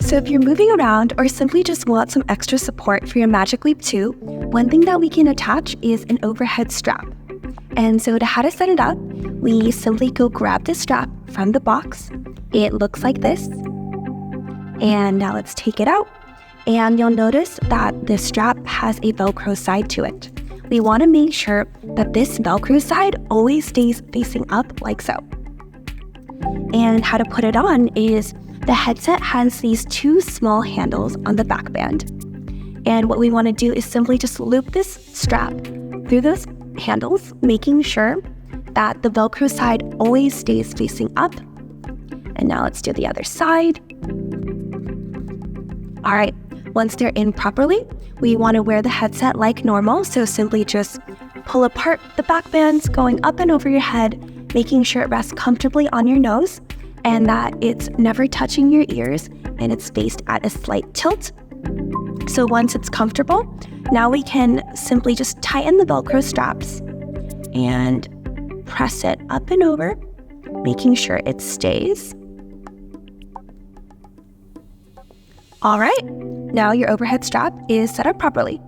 So if you're moving around or simply just want some extra support for your Magic Leap 2, one thing that we can attach is an overhead strap. And so to how to set it up, we simply go grab this strap from the box. It looks like this. And now let's take it out. And you'll notice that this strap has a Velcro side to it. We want to make sure that this Velcro side always stays facing up like so. And how to put it on is the headset has these two small handles on the back band. And what we want to do is simply just loop this strap through those handles, making sure that the Velcro side always stays facing up. And now let's do the other side. All right, once they're in properly, we want to wear the headset like normal. So simply just pull apart the back bands, going up and over your head, making sure it rests comfortably on your nose and that it's never touching your ears and it's faced at a slight tilt. So once it's comfortable, now we can simply just tighten the Velcro straps and press it up and over, making sure it stays. All right, now your overhead strap is set up properly.